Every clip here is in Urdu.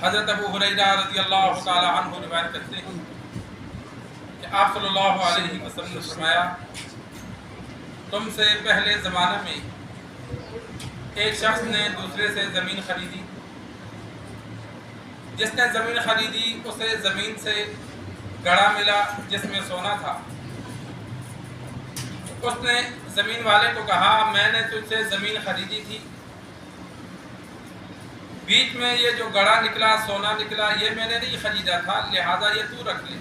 حضرت ابو ہریرہ رضی اللہ تعالی عنہ روایت کرتے ہیں کہ آپ صلی اللہ علیہ وسلم نے فرمایا تم سے پہلے زمانہ میں ایک شخص نے دوسرے سے زمین خریدی. جس نے زمین خریدی اسے زمین سے گڑھا ملا جس میں سونا تھا. اس نے زمین والے کو کہا میں نے تجھ سے زمین خریدی تھی, بیچ میں یہ جو گڑھا نکلا سونا نکلا یہ میں نے نہیں خریدا تھا, لہذا یہ تو رکھ لے.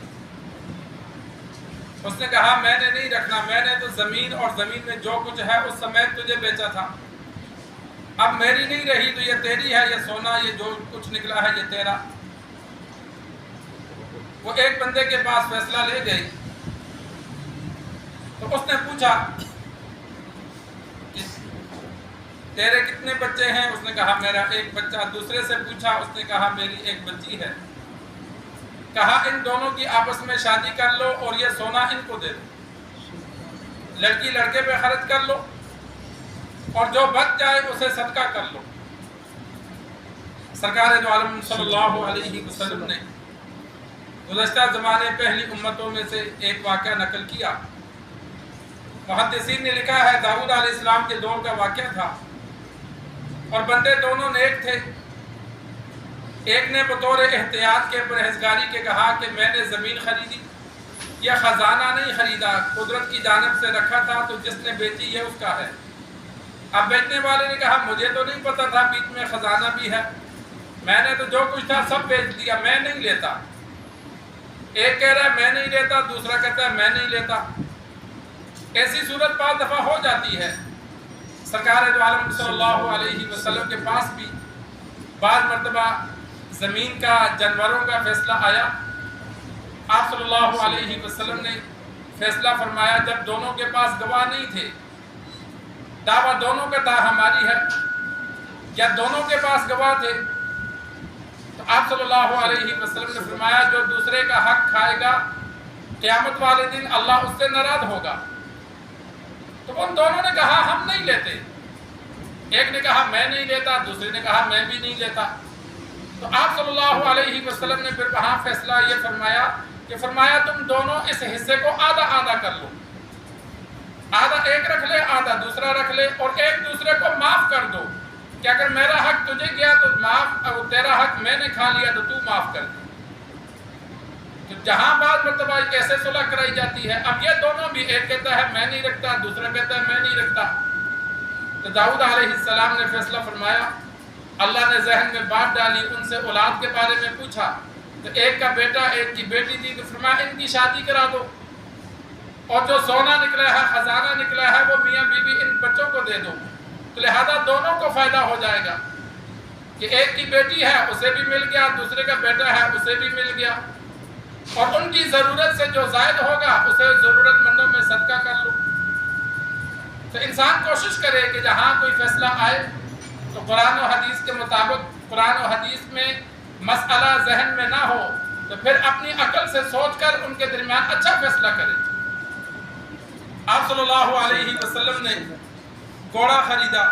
اس نے کہا میں نے نہیں رکھنا, میں نے تو زمین اور زمین میں جو کچھ ہے اس سمیت تجھے بیچا تھا, اب میری نہیں رہی تو یہ تیری ہے, یہ سونا یہ جو کچھ نکلا ہے یہ تیرا. وہ ایک بندے کے پاس فیصلہ لے گئی تو اس نے پوچھا کہ تیرے کتنے بچے ہیں؟ اس نے کہا میرا ایک بچہ. دوسرے سے پوچھا, اس نے کہا میری ایک بچی ہے. کہا ان دونوں کی آپس میں شادی کر لو اور یہ سونا ان کو دے دو, لڑکی لڑکے پہ خرچ کر لو اور جو بچ جائے اسے صدقہ کر لو. سرکار دو عالم صلی اللہ علیہ وسلم نے گزشتہ زمانے پہلی امتوں میں سے ایک واقعہ نقل کیا. محدثین نے لکھا ہے داؤد علیہ السلام کے دور کا واقعہ تھا اور بندے دونوں نیک تھے. ایک نے بطور احتیاط کے پرہیزگاری کے کہا کہ میں نے زمین خریدی, یہ خزانہ نہیں خریدا, قدرت کی جانب سے رکھا تھا تو جس نے بیچی یہ اس کا ہے. اب بیچنے والے نے کہا مجھے تو نہیں پتا تھا بیچ میں خزانہ بھی ہے, میں نے تو جو کچھ تھا سب بیچ دیا, میں نہیں لیتا. ایک کہہ رہا ہے میں نہیں لیتا, دوسرا کہتا ہے میں نہیں لیتا. ایسی صورت بعض دفعہ ہو جاتی ہے. سرکار دو عالم صلی اللہ علیہ وسلم کے پاس بھی بعض مرتبہ زمین کا جانوروں کا فیصلہ آیا. آپ صلی اللہ علیہ وسلم نے فیصلہ فرمایا جب دونوں کے پاس گواہ نہیں تھے, دعویٰ دونوں کا تھا ہماری ہے, یا دونوں کے پاس گواہ تھے, تو آپ صلی اللہ علیہ وسلم نے فرمایا جو دوسرے کا حق کھائے گا قیامت والے دن اللہ اس سے ناراض ہوگا. تو ان دونوں نے کہا ہم نہیں لیتے. ایک نے کہا میں نہیں لیتا, دوسرے نے کہا میں بھی نہیں لیتا. تو آپ صلی اللہ علیہ وسلم نے پھر وہاں فیصلہ یہ فرمایا تم دونوں اس حصے کو آدھا آدھا کر لو, آدھا ایک رکھ لے آدھا دوسرا رکھ لے, اور ایک دوسرے کو معاف کر دو کہ اگر میرا حق تجھے گیا تو معاف, اور تیرا حق میں نے کھا لیا تو معاف کر دے. تو جہاں بعض مرتبہ ایسے صلح کرائی جاتی ہے, اب یہ دونوں بھی, ایک کہتا ہے میں نہیں رکھتا, دوسرا کہتا ہے میں نہیں رکھتا. تو داؤد علیہ السلام نے فیصلہ فرمایا, اللہ نے ذہن میں بات ڈالی, ان سے اولاد کے بارے میں پوچھا تو ایک کا بیٹا ایک کی بیٹی تھی, تو فرمایا ان کی شادی کرا دو, اور جو سونا نکلا ہے خزانہ نکلا ہے وہ میاں بیوی ان بچوں کو دے دو. تو لہذا دونوں کو فائدہ ہو جائے گا کہ ایک کی بیٹی ہے اسے بھی مل گیا, دوسرے کا بیٹا ہے اسے بھی مل گیا, اور ان کی ضرورت سے جو زائد ہوگا اسے ضرورت مندوں میں صدقہ کر لو. تو انسان کوشش کرے کہ جہاں کوئی فیصلہ آئے تو قرآن و حدیث کے مطابق, قرآن و حدیث میں مسئلہ ذہن میں نہ ہو تو پھر اپنی عقل سے سوچ کر ان کے درمیان اچھا فیصلہ کرے. آپ صلی اللہ علیہ وسلم نے گھوڑا خریدا,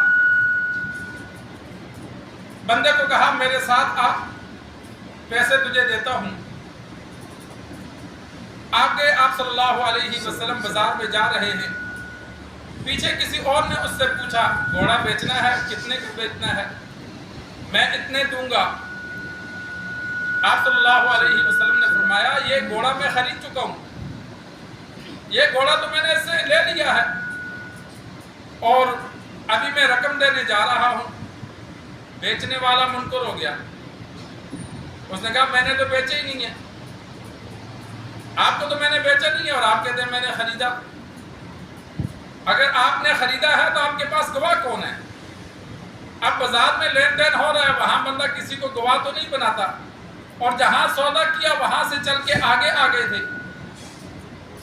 بندے کو کہا میرے ساتھ آ, پیسے تجھے دیتا ہوں. آگے آپ صلی اللہ علیہ وسلم بازار میں جا رہے ہیں, پیچھے کسی اور نے اس سے پوچھا گھوڑا بیچنا ہے, کتنے کو بیچنا ہے؟ میں اتنے دوں گا. آپ صلی اللہ علیہ وسلم نے فرمایا یہ گھوڑا میں خرید چکا ہوں, یہ گھوڑا تو میں نے اس سے لے لیا ہے اور ابھی میں رقم دینے جا رہا ہوں. بیچنے والا منکر ہو گیا, اس نے کہا میں نے تو بیچے ہی نہیں ہے, آپ کو تو میں نے بیچا نہیں ہے اور آپ کہتے ہیں میں نے خریدا. اگر آپ نے خریدا ہے تو آپ کے پاس گواہ کون ہے؟ اب بازار میں لین دین ہو رہا ہے, وہاں بندہ کسی کو گواہ تو نہیں بناتا, اور جہاں سودا کیا وہاں سے چل کے آگے آ گئے تھے.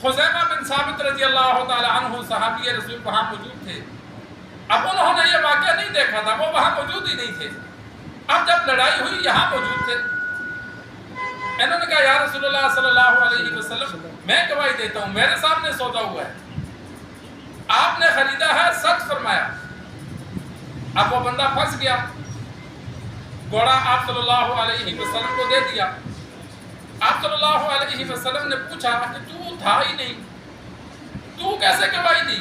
خزیمہ بن ثابت رضی اللہ تعالی عنہ صحابی رسول وہاں موجود تھے. اب انہوں نے یہ واقعہ نہیں دیکھا تھا, وہ وہاں موجود ہی نہیں تھے. اب جب لڑائی ہوئی یہاں موجود تھے. انہوں نے کہا یا رسول اللہ صلی اللہ علیہ وسلم میں گواہی دیتا ہوں, میرے سامنے سودا ہوا ہے, آپ نے خریدا ہے, سچ فرمایا. اب وہ بندہ پھنس گیا. گھوڑا آپ صلی اللہ علیہ وسلم کو دے دیا۔ آپ صلی اللہ علیہ وسلم نے پوچھا کہ تو تھا ہی نہیں، تو کیسے گواہی دی؟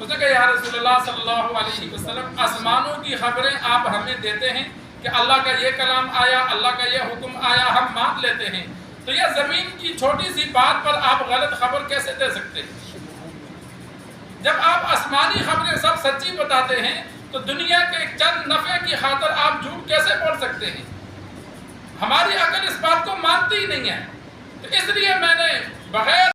اس نے کہا یا رسول اللہ صلی اللہ علیہ وسلم، آسمانوں کی خبریں آپ ہمیں دیتے ہیں کہ اللہ کا یہ کلام آیا، اللہ کا یہ حکم آیا، ہم مان لیتے ہیں، تو یہ زمین کی چھوٹی سی بات پر آپ غلط خبر کیسے دے سکتے ہیں؟ جب آپ آسمانی خبریں سب سچی بتاتے ہیں تو دنیا کے چند نفع کی خاطر آپ جھوٹ کیسے بول سکتے ہیں؟ ہماری عقل اس بات کو مانتی ہی نہیں ہے، تو اس لیے میں نے بغیر